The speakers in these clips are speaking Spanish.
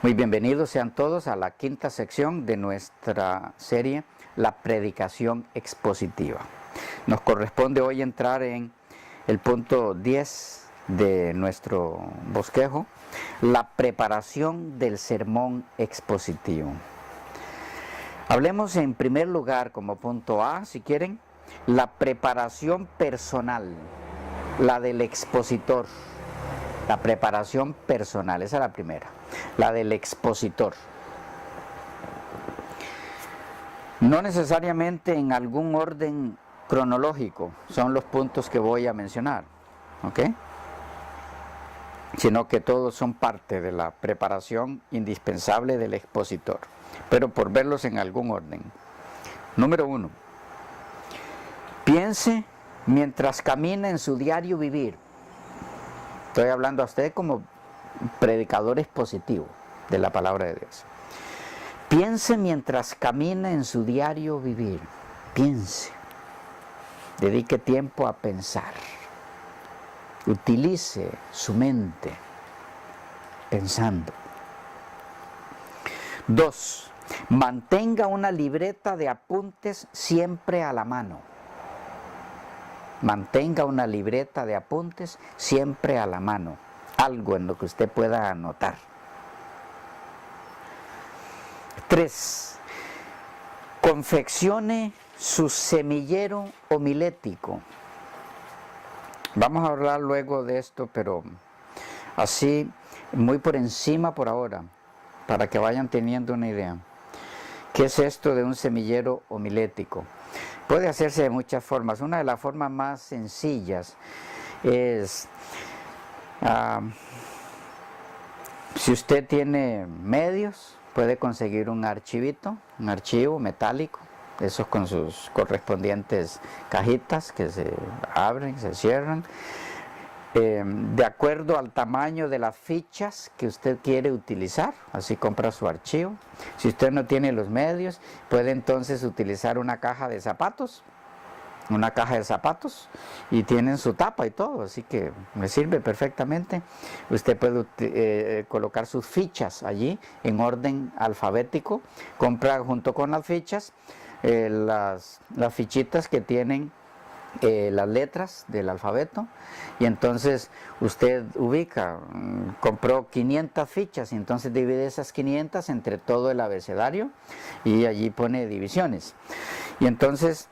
Muy bienvenidos sean todos a la quinta sección de nuestra serie, la predicación expositiva. Nos corresponde hoy entrar en el punto 10 de nuestro bosquejo, la preparación del sermón expositivo. Hablemos en primer lugar, como punto A, si quieren, la preparación personal, la del expositor. La preparación personal, esa es la primera, la del expositor. No necesariamente en algún orden cronológico son los puntos que voy a mencionar, ¿ok? Sino que todos son parte de la preparación indispensable del expositor, pero por verlos en algún orden. Número 1. Piense mientras camina en su diario vivir. Estoy hablando a usted como predicador expositivo de la palabra de Dios. Piense mientras camina en su diario vivir. Piense. Dedique tiempo a pensar. Utilice su mente pensando. 2. Mantenga una libreta de apuntes siempre a la mano. Mantenga una libreta de apuntes siempre a la mano, algo en lo que usted pueda anotar. 3. Confeccione su semillero homilético. Vamos a hablar luego de esto, pero así, muy por encima por ahora, para que vayan teniendo una idea. ¿Qué es esto de un semillero homilético? Puede hacerse de muchas formas. Una de las formas más sencillas es, si usted tiene medios, puede conseguir un archivito, un archivo metálico, esos con sus correspondientes cajitas que se abren, se cierran, de acuerdo al tamaño de las fichas que usted quiere utilizar. Así compra su archivo. Si usted no tiene los medios, puede entonces utilizar una caja de zapatos, y tienen su tapa y todo, así que me sirve perfectamente. Usted puede colocar sus fichas allí en orden alfabético, compra junto con las fichas las fichitas que tienen las letras del alfabeto, y entonces usted ubica, compró 500 fichas y entonces divide esas 500 entre todo el abecedario y allí pone divisiones. Y entonces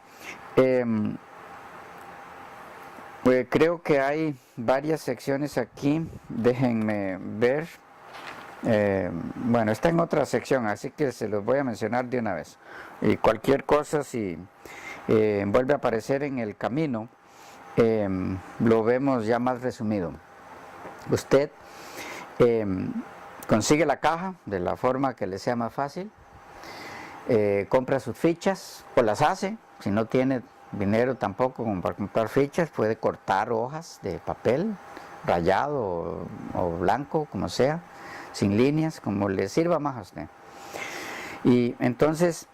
pues creo que hay varias secciones aquí, déjenme ver. Bueno, está en otra sección, así que se los voy a mencionar de una vez. Y cualquier cosa, si vuelve a aparecer en el camino, lo vemos ya más resumido. Usted consigue la caja de la forma que le sea más fácil, compra sus fichas o las hace. Si no tiene dinero tampoco como para comprar fichas, puede cortar hojas de papel rayado o blanco, como sea, sin líneas, como le sirva más a usted. Y entonces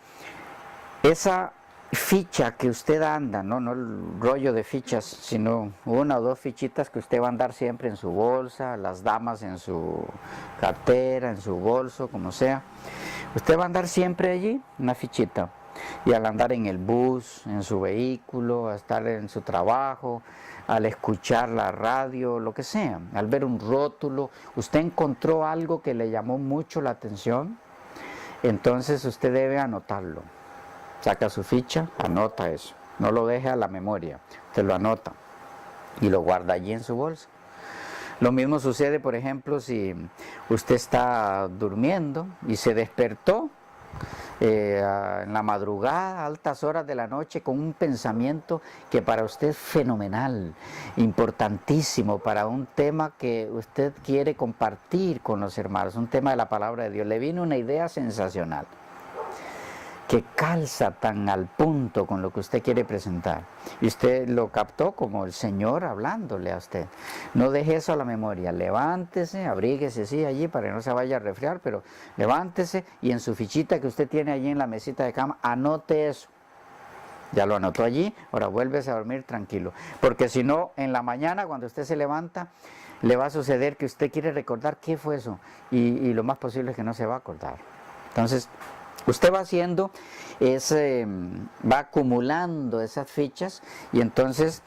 esa ficha que usted anda, no el rollo de fichas, sino una o dos fichitas que usted va a andar siempre en su bolsa, las damas en su cartera, en su bolso, como sea. Usted va a andar siempre allí, una fichita. Y al andar en el bus, en su vehículo, a estar en su trabajo, al escuchar la radio, lo que sea, al ver un rótulo, usted encontró algo que le llamó mucho la atención, entonces usted debe anotarlo. Saca su ficha, anota eso, no lo deje a la memoria, usted lo anota y lo guarda allí en su bolsa. Lo mismo sucede, por ejemplo, si usted está durmiendo y se despertó en la madrugada, a altas horas de la noche, con un pensamiento que para usted es fenomenal, importantísimo, para un tema que usted quiere compartir con los hermanos, un tema de la palabra de Dios. Le viene una idea sensacional que calza tan al punto con lo que usted quiere presentar, y usted lo captó como el Señor hablándole a usted. No deje eso a la memoria, levántese, abríguese sí allí para que no se vaya a resfriar, pero levántese y en su fichita que usted tiene allí en la mesita de cama, anote eso. Ya lo anotó allí, ahora vuélvese a dormir tranquilo, porque si no, en la mañana cuando usted se levanta, le va a suceder que usted quiere recordar qué fue eso y lo más posible es que no se va a acordar. Entonces, usted va haciendo va acumulando esas fichas y entonces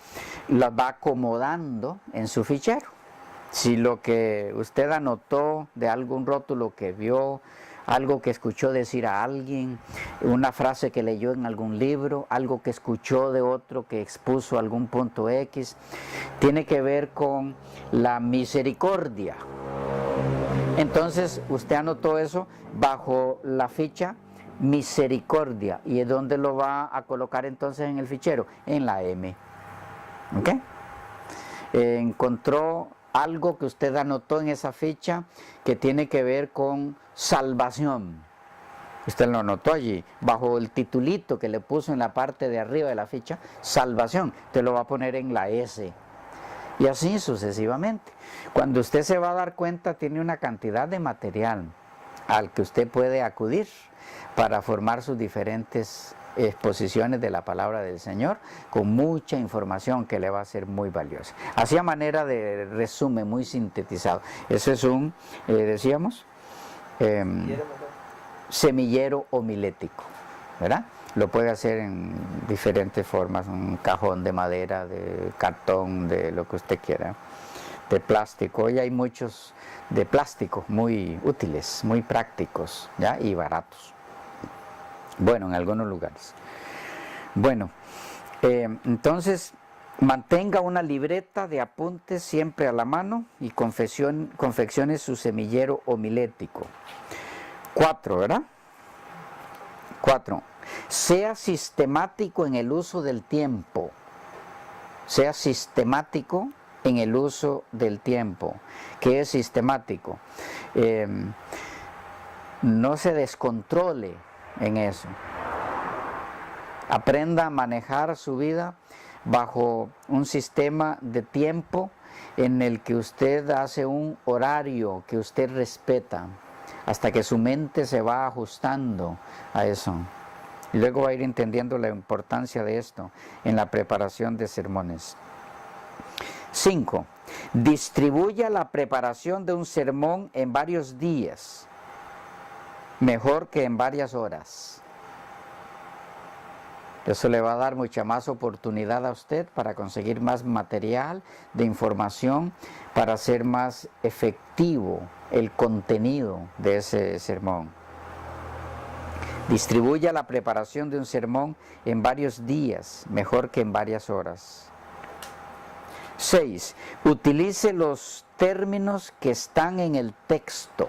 las va acomodando en su fichero. Si lo que usted anotó de algún rótulo que vio, algo que escuchó decir a alguien, una frase que leyó en algún libro, algo que escuchó de otro que expuso algún punto X, tiene que ver con la misericordia. Entonces usted anotó eso bajo la ficha misericordia. ¿Y es donde lo va a colocar entonces en el fichero? En la M. ¿Ok? Encontró algo que usted anotó en esa ficha que tiene que ver con salvación. Usted lo anotó allí, bajo el titulito que le puso en la parte de arriba de la ficha, salvación. Usted lo va a poner en la S. Y así sucesivamente. Cuando usted se va a dar cuenta, tiene una cantidad de material al que usted puede acudir para formar sus diferentes exposiciones de la palabra del Señor, con mucha información que le va a ser muy valiosa. Así a manera de resumen, muy sintetizado. Eso es un, decíamos, semillero homilético, ¿verdad? Lo puede hacer en diferentes formas, un cajón de madera, de cartón, de lo que usted quiera, de plástico. Hoy hay muchos de plástico muy útiles, muy prácticos, ¿ya? Y baratos. Bueno, en algunos lugares. Bueno, entonces mantenga una libreta de apuntes siempre a la mano y confeccione su semillero homilético. 4, ¿verdad? 4. Sea sistemático en el uso del tiempo. Sea sistemático en el uso del tiempo. ¿Qué es sistemático? No se descontrole en eso. Aprenda a manejar su vida bajo un sistema de tiempo en el que usted hace un horario que usted respeta, hasta que su mente se va ajustando a eso. Y luego va a ir entendiendo la importancia de esto en la preparación de sermones. 5. Distribuya la preparación de un sermón en varios días, mejor que en varias horas. Eso le va a dar mucha más oportunidad a usted para conseguir más material de información, para hacer más efectivo el contenido de ese sermón. Distribuya la preparación de un sermón en varios días, mejor que en varias horas. 6. Utilice los términos que están en el texto.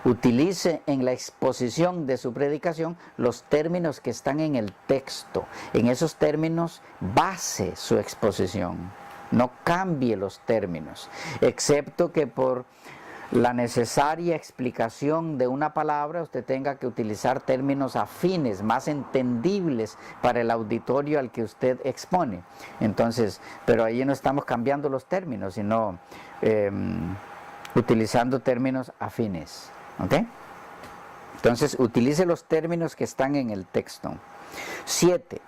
Utilice en la exposición de su predicación los términos que están en el texto. En esos términos base su exposición. No cambie los términos, excepto que por la necesaria explicación de una palabra usted tenga que utilizar términos afines, más entendibles para el auditorio al que usted expone. Entonces, pero ahí no estamos cambiando los términos, sino utilizando términos afines. ¿Ok? Entonces, utilice los términos que están en el texto. 7.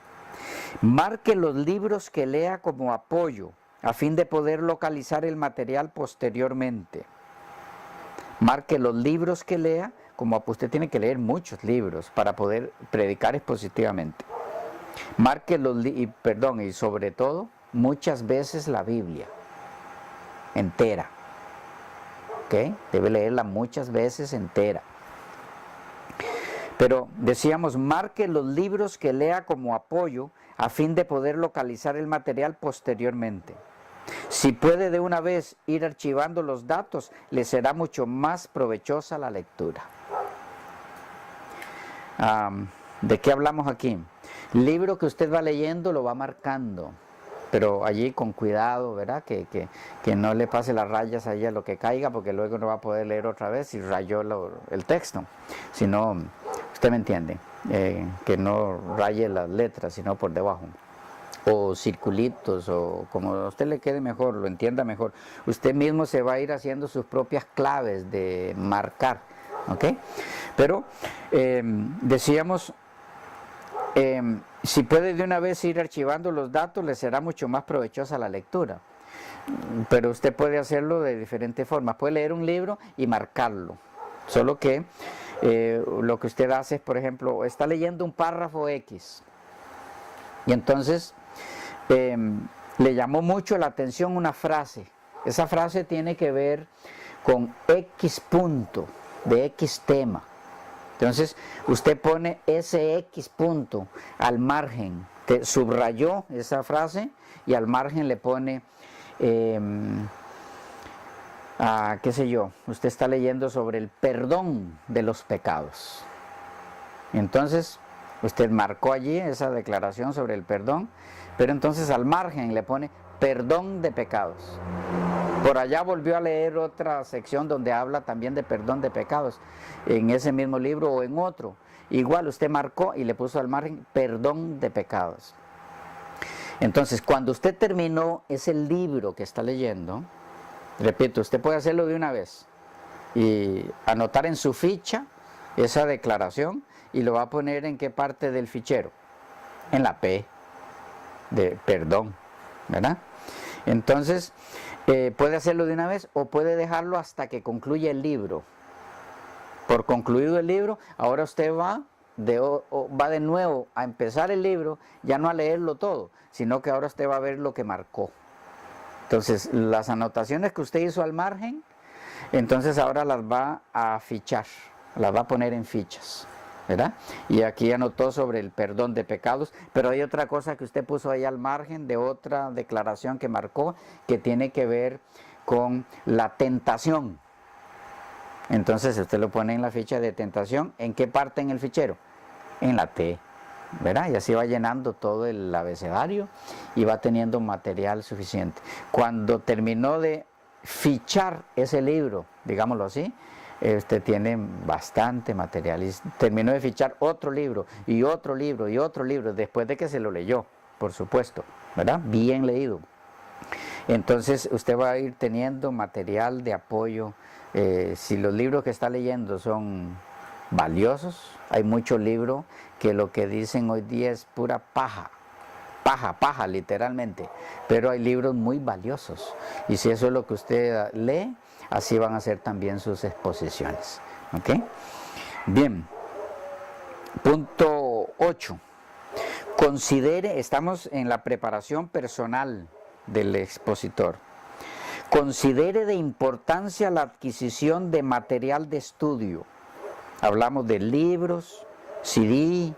Marque los libros que lea como apoyo, a fin de poder localizar el material posteriormente. Marque los libros que lea, como usted tiene que leer muchos libros para poder predicar expositivamente. Marque y sobre todo, muchas veces la Biblia entera. ¿Ok? Debe leerla muchas veces entera. Pero decíamos, marque los libros que lea como apoyo a fin de poder localizar el material posteriormente. Si puede de una vez ir archivando los datos, le será mucho más provechosa la lectura. ¿De qué hablamos aquí? Libro que usted va leyendo lo va marcando, pero allí con cuidado, ¿verdad? Que no le pase las rayas ahí a lo que caiga, porque luego no va a poder leer otra vez si rayó el texto. Si no, usted me entiende, que no raye las letras, sino por debajo. O circulitos, o como a usted le quede mejor, lo entienda mejor. Usted mismo se va a ir haciendo sus propias claves de marcar, ¿ok? Pero decíamos, si puede de una vez ir archivando los datos, le será mucho más provechosa la lectura. pero usted puede hacerlo de diferentes formas. Puede leer un libro y marcarlo. Solo que lo que usted hace es, por ejemplo, está leyendo un párrafo X y entonces le llamó mucho la atención una frase. Esa frase tiene que ver con X punto, de X tema. Entonces usted pone ese X punto al margen, subrayó esa frase y al margen le pone, qué sé yo, usted está leyendo sobre el perdón de los pecados. Entonces usted marcó allí esa declaración sobre el perdón, pero entonces al margen le pone perdón de pecados. Por allá volvió a leer otra sección donde habla también de perdón de pecados, en ese mismo libro o en otro. Igual usted marcó y le puso al margen perdón de pecados. Entonces, cuando usted terminó ese libro que está leyendo, repito, usted puede hacerlo de una vez y anotar en su ficha esa declaración y lo va a poner en qué parte del fichero, en la P de perdón, ¿verdad? Entonces, puede hacerlo de una vez o puede dejarlo hasta que concluya el libro. Por concluido el libro, ahora usted va de nuevo a empezar el libro, ya no a leerlo todo, sino que ahora usted va a ver lo que marcó. Entonces, las anotaciones que usted hizo al margen, entonces ahora las va a fichar, las va a poner en fichas, ¿verdad? Y aquí anotó sobre el perdón de pecados, pero hay otra cosa que usted puso ahí al margen de otra declaración que marcó, que tiene que ver con la tentación. Entonces usted lo pone en la ficha de tentación. ¿En qué parte en el fichero? En la T, ¿verdad? Y así va llenando todo el abecedario y va teniendo material suficiente. Cuando terminó de fichar ese libro, digámoslo así, usted tiene bastante material y terminó de fichar otro libro y otro libro y otro libro después de que se lo leyó, por supuesto, ¿verdad? Bien leído. Entonces usted va a ir teniendo material de apoyo. Si los libros que está leyendo son valiosos, hay muchos libros que lo que dicen hoy día es pura paja, paja literalmente, pero hay libros muy valiosos y si eso es lo que usted lee, así van a ser también sus exposiciones. ¿Ok? Bien, punto 8. Considere, estamos en la preparación personal del expositor. Considere de importancia la adquisición de material de estudio. Hablamos de libros, CD,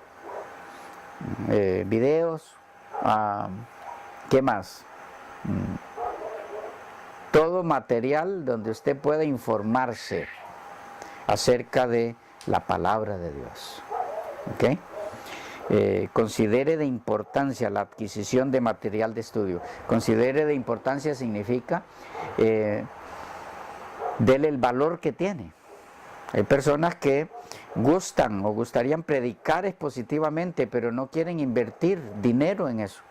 videos, ¿qué más? Todo material donde usted pueda informarse acerca de la palabra de Dios. ¿Ok? Considere de importancia la adquisición de material de estudio. Considere de importancia significa dele el valor que tiene. Hay personas que gustan o gustarían predicar expositivamente, pero no quieren invertir dinero en eso.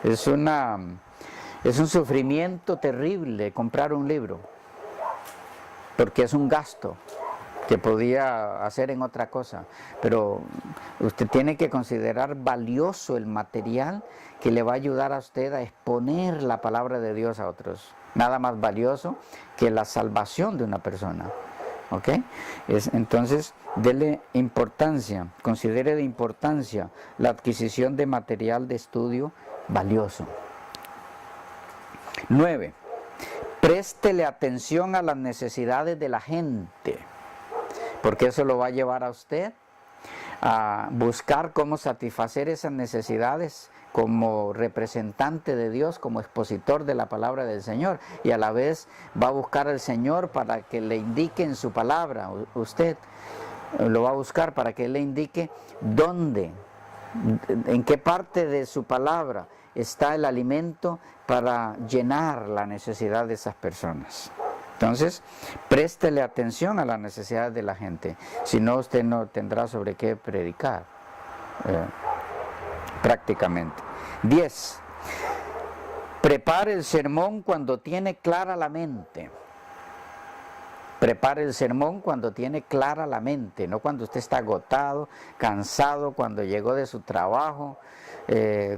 Es un sufrimiento terrible comprar un libro, porque es un gasto que podía hacer en otra cosa, pero usted tiene que considerar valioso el material que le va a ayudar a usted a exponer la palabra de Dios a otros. Nada más valioso que la salvación de una persona. ¿Ok? Entonces, dele importancia, considere de importancia la adquisición de material de estudio valioso. 9. Préstele atención a las necesidades de la gente, porque eso lo va a llevar a usted a buscar cómo satisfacer esas necesidades como representante de Dios, como expositor de la palabra del Señor, y a la vez va a buscar al Señor para que le indique en su palabra. Usted lo va a buscar para que Él le indique dónde, en qué parte de su palabra está el alimento para llenar la necesidad de esas personas. Entonces, préstele atención a las necesidades de la gente, si no usted no tendrá sobre qué predicar prácticamente. 10. Prepare el sermón cuando tiene clara la mente. Prepare el sermón cuando tiene clara la mente, no cuando usted está agotado, cansado, cuando llegó de su trabajo,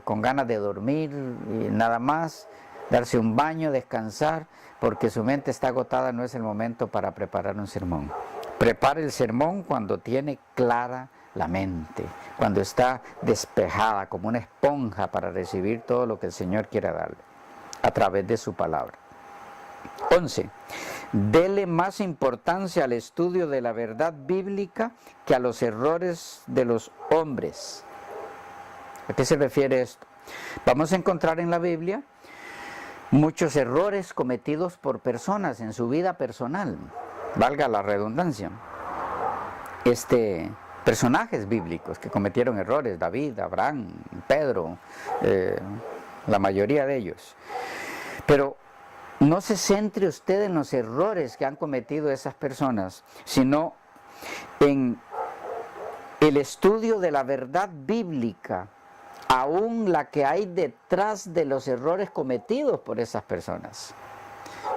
con ganas de dormir y nada más. darse un baño, descansar, porque su mente está agotada, no es el momento para preparar un sermón. Prepare el sermón cuando tiene clara la mente, cuando está despejada como una esponja para recibir todo lo que el Señor quiere darle a través de su palabra. 11. Dele más importancia al estudio de la verdad bíblica que a los errores de los hombres. ¿A qué se refiere esto? Vamos a encontrar en la Biblia muchos errores cometidos por personas en su vida personal, valga la redundancia. Personajes bíblicos que cometieron errores, David, Abraham, Pedro, la mayoría de ellos. Pero no se centre usted en los errores que han cometido esas personas, sino en el estudio de la verdad bíblica, aún la que hay detrás de los errores cometidos por esas personas.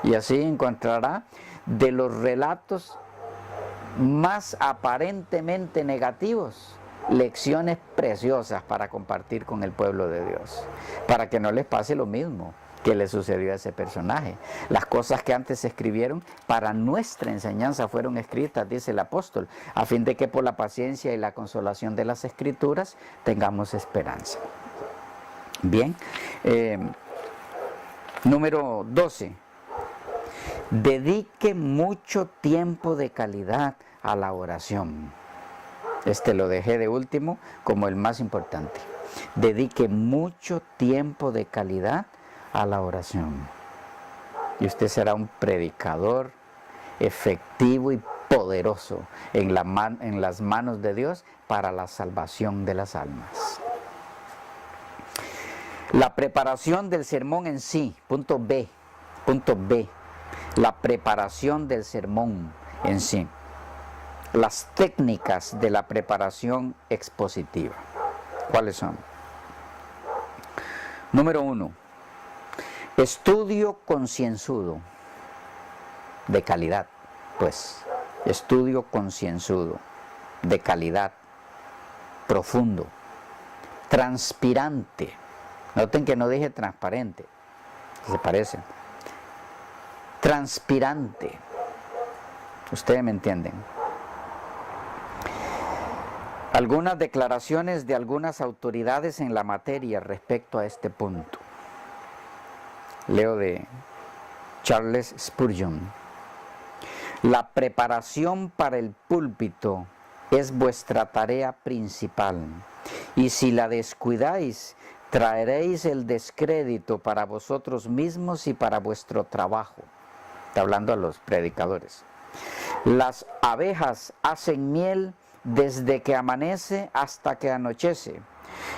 Y así encontrará de los relatos más aparentemente negativos lecciones preciosas para compartir con el pueblo de Dios, para que no les pase lo mismo que le sucedió a ese personaje. Las cosas que antes se escribieron para nuestra enseñanza fueron escritas, dice el apóstol, a fin de que por la paciencia y la consolación de las escrituras tengamos esperanza. Bien, número 12. Dedique mucho tiempo de calidad a la oración. Lo dejé de último como el más importante. Dedique mucho tiempo de calidad a la oración. Y usted será un predicador efectivo y poderoso en las manos de Dios para la salvación de las almas. La preparación del sermón en sí, punto B. La preparación del sermón en sí. Las técnicas de la preparación expositiva. ¿Cuáles son? Número 1. Estudio concienzudo. De calidad, pues. Estudio concienzudo. De calidad. Profundo. Transpirante. Noten que no dije transparente. Se parecen. Transpirante. Ustedes me entienden. Algunas declaraciones de algunas autoridades en la materia respecto a este punto. Leo de Charles Spurgeon. La preparación para el púlpito es vuestra tarea principal, y si la descuidáis, traeréis el descrédito para vosotros mismos y para vuestro trabajo. Está hablando a los predicadores. Las abejas hacen miel desde que amanece hasta que anochece,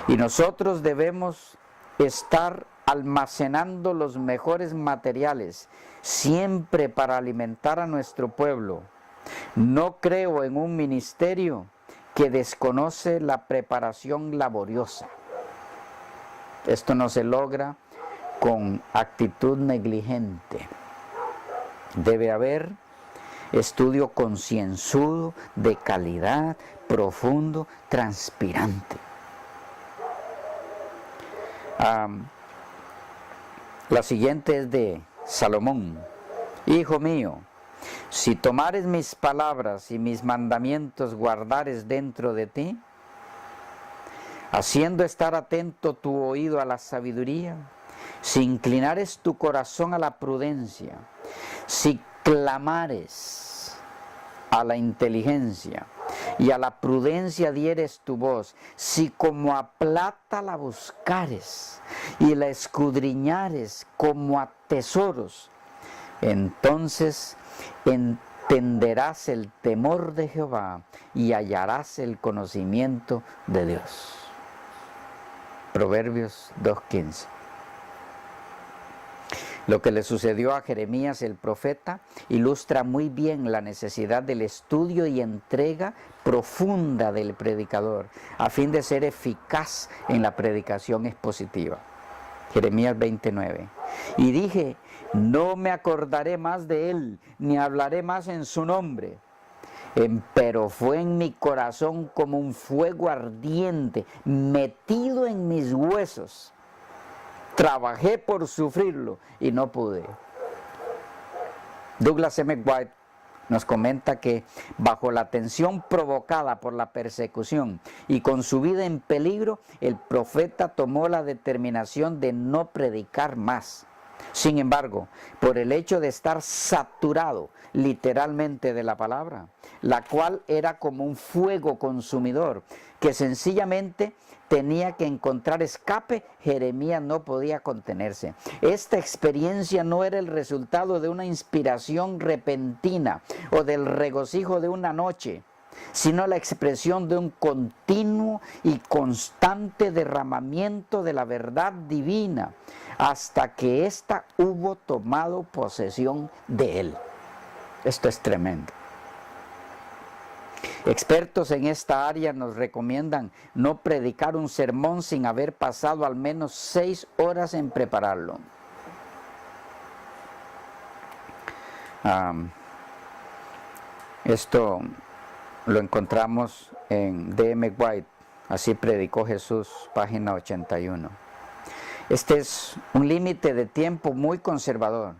y nosotros debemos estar almacenando los mejores materiales siempre para alimentar a nuestro pueblo. No creo en un ministerio que desconoce la preparación laboriosa. Esto no se logra con actitud negligente. Debe haber estudio concienzudo, de calidad, profundo, transpirante. La siguiente es de Salomón. Hijo mío, si tomares mis palabras y mis mandamientos guardares dentro de ti, haciendo estar atento tu oído a la sabiduría, si inclinares tu corazón a la prudencia, si clamares a la inteligencia y a la prudencia dieres tu voz, si como a plata la buscares y la escudriñares como a tesoros, entonces entenderás el temor de Jehová y hallarás el conocimiento de Dios. Proverbios 2:15. Lo que le sucedió a Jeremías el profeta ilustra muy bien la necesidad del estudio y entrega profunda del predicador a fin de ser eficaz en la predicación expositiva. Jeremías 29. Y dije, no me acordaré más de él, ni hablaré más en su nombre. Pero fue en mi corazón como un fuego ardiente, metido en mis huesos. trabajé por sufrirlo y no pude. Douglas M. White nos comenta que bajo la tensión provocada por la persecución y con su vida en peligro, el profeta tomó la determinación de no predicar más. Sin embargo, por el hecho de estar saturado literalmente de la palabra, la cual era como un fuego consumidor, que sencillamente tenía que encontrar escape, Jeremías no podía contenerse. Esta experiencia no era el resultado de una inspiración repentina o del regocijo de una noche, sino la expresión de un continuo y constante derramamiento de la verdad divina, hasta que ésta hubo tomado posesión de él. Esto es tremendo. Expertos en esta área nos recomiendan no predicar un sermón sin haber pasado al menos 6 horas en prepararlo. Esto lo encontramos en D.M. White, Así predicó Jesús, página 81. Este es un límite de tiempo muy conservador,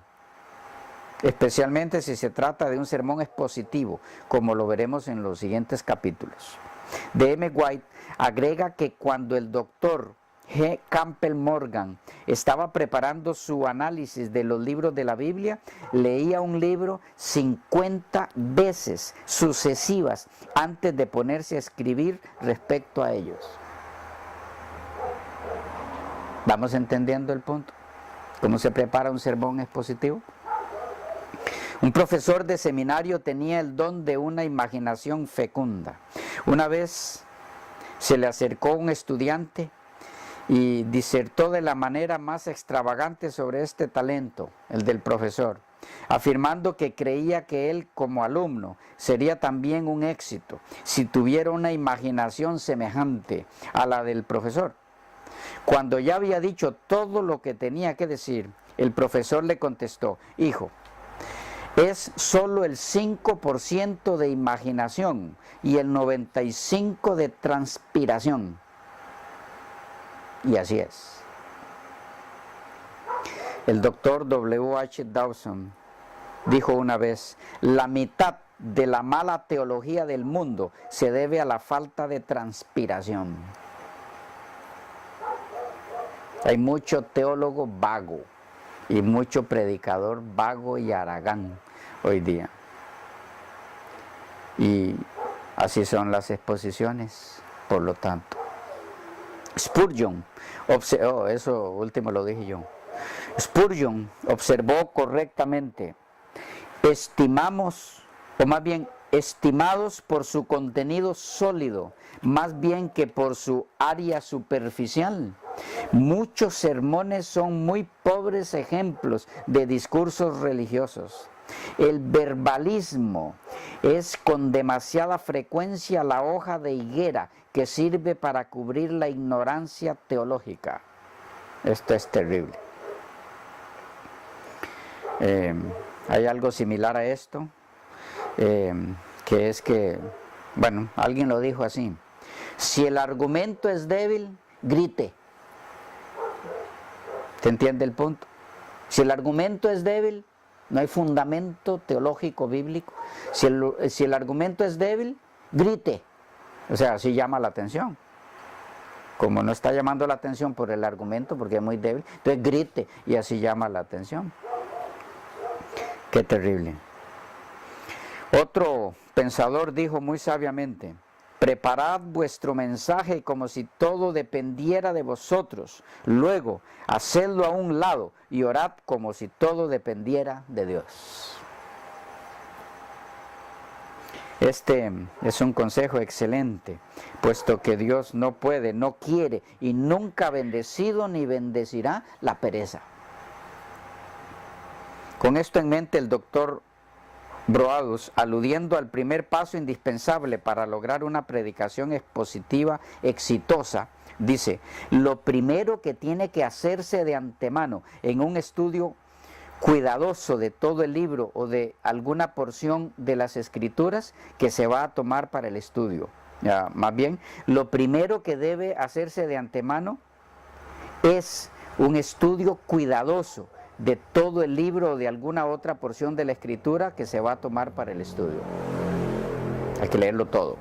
especialmente si se trata de un sermón expositivo, como lo veremos en los siguientes capítulos. D.M. White agrega que cuando el doctor G. Campbell Morgan estaba preparando su análisis de los libros de la Biblia, leía un libro 50 veces sucesivas antes de ponerse a escribir respecto a ellos. ¿Vamos entendiendo el punto? ¿Cómo se prepara un sermón expositivo? Un profesor de seminario tenía el don de una imaginación fecunda. Una vez se le acercó un estudiante y disertó de la manera más extravagante sobre este talento, el del profesor, afirmando que creía que él como alumno sería también un éxito si tuviera una imaginación semejante a la del profesor. Cuando ya había dicho todo lo que tenía que decir, el profesor le contestó: hijo, es solo el 5% de imaginación y el 95% de transpiración. Y así es. El doctor W.H. Dawson dijo una vez: la mitad de la mala teología del mundo se debe a la falta de transpiración. Hay mucho teólogo vago y mucho predicador vago y haragán hoy día. Y así son las exposiciones, por lo tanto. Spurgeon, eso último lo dije yo. Spurgeon observó correctamente: estimamos, o más bien estimados por su contenido sólido, más bien que por su área superficial. Muchos sermones son muy pobres ejemplos de discursos religiosos. El verbalismo es con demasiada frecuencia la hoja de higuera que sirve para cubrir la ignorancia teológica. Esto es terrible. Hay algo similar a esto, que es que, bueno, alguien lo dijo así: si el argumento es débil, grite. ¿Se entiende el punto? Si el argumento es débil, no hay fundamento teológico bíblico. Si el argumento es débil, grite. O sea, así llama la atención. Como no está llamando la atención por el argumento, porque es muy débil, entonces grite y así llama la atención. Qué terrible. Otro pensador dijo muy sabiamente: preparad vuestro mensaje como si todo dependiera de vosotros. Luego, hacedlo a un lado y orad como si todo dependiera de Dios. Este es un consejo excelente, puesto que Dios no puede, no quiere y nunca ha bendecido ni bendecirá la pereza. Con esto en mente, el doctor Broadus, aludiendo al primer paso indispensable para lograr una predicación expositiva exitosa, dice: lo primero que tiene que hacerse de antemano en un estudio cuidadoso de todo el libro o de alguna porción de las escrituras que se va a tomar para el estudio. Más bien, lo primero que debe hacerse de antemano es un estudio cuidadoso de todo el libro o de alguna otra porción de la Escritura que se va a tomar para el estudio. Hay que leerlo todo.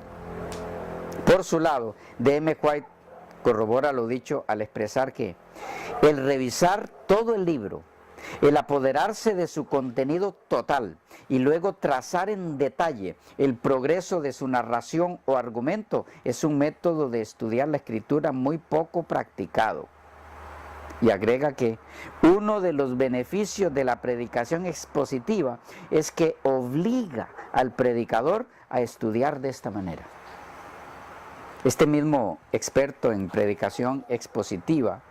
Por su lado, D.M. White corrobora lo dicho al expresar que el revisar todo el libro, el apoderarse de su contenido total y luego trazar en detalle el progreso de su narración o argumento es un método de estudiar la Escritura muy poco practicado. Y agrega que uno de los beneficios de la predicación expositiva es que obliga al predicador a estudiar de esta manera. Este mismo experto en predicación expositiva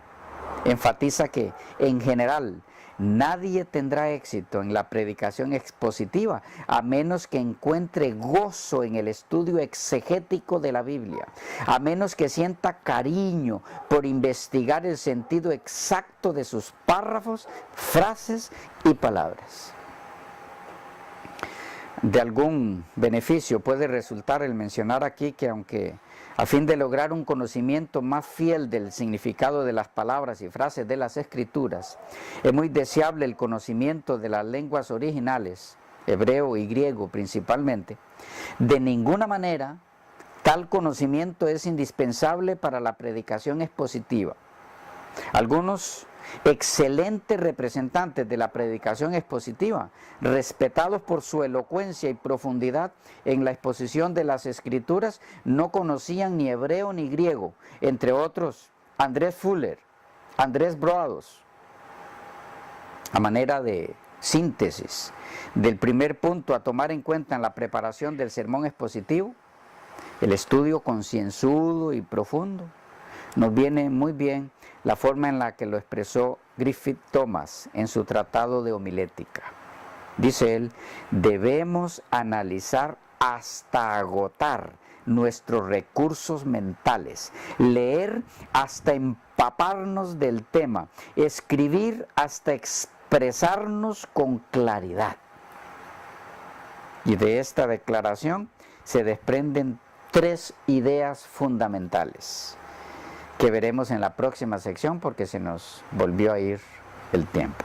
enfatiza que, en general, nadie tendrá éxito en la predicación expositiva a menos que encuentre gozo en el estudio exegético de la Biblia, a menos que sienta cariño por investigar el sentido exacto de sus párrafos, frases y palabras. De algún beneficio puede resultar el mencionar aquí que aunque a fin de lograr un conocimiento más fiel del significado de las palabras y frases de las Escrituras, es muy deseable el conocimiento de las lenguas originales, hebreo y griego principalmente. De ninguna manera, tal conocimiento es indispensable para la predicación expositiva. Algunos excelentes representantes de la predicación expositiva, respetados por su elocuencia y profundidad en la exposición de las Escrituras, no conocían ni hebreo ni griego, entre otros Andrés Fuller, Andrés Broados. A manera de síntesis del primer punto a tomar en cuenta en la preparación del sermón expositivo, el estudio concienzudo y profundo, nos viene muy bien la forma en la que lo expresó Griffith Thomas en su tratado de homilética. Dice él, debemos analizar hasta agotar nuestros recursos mentales, leer hasta empaparnos del tema, escribir hasta expresarnos con claridad. Y de esta declaración se desprenden 3 ideas fundamentales que veremos en la próxima sección porque se nos volvió a ir el tiempo.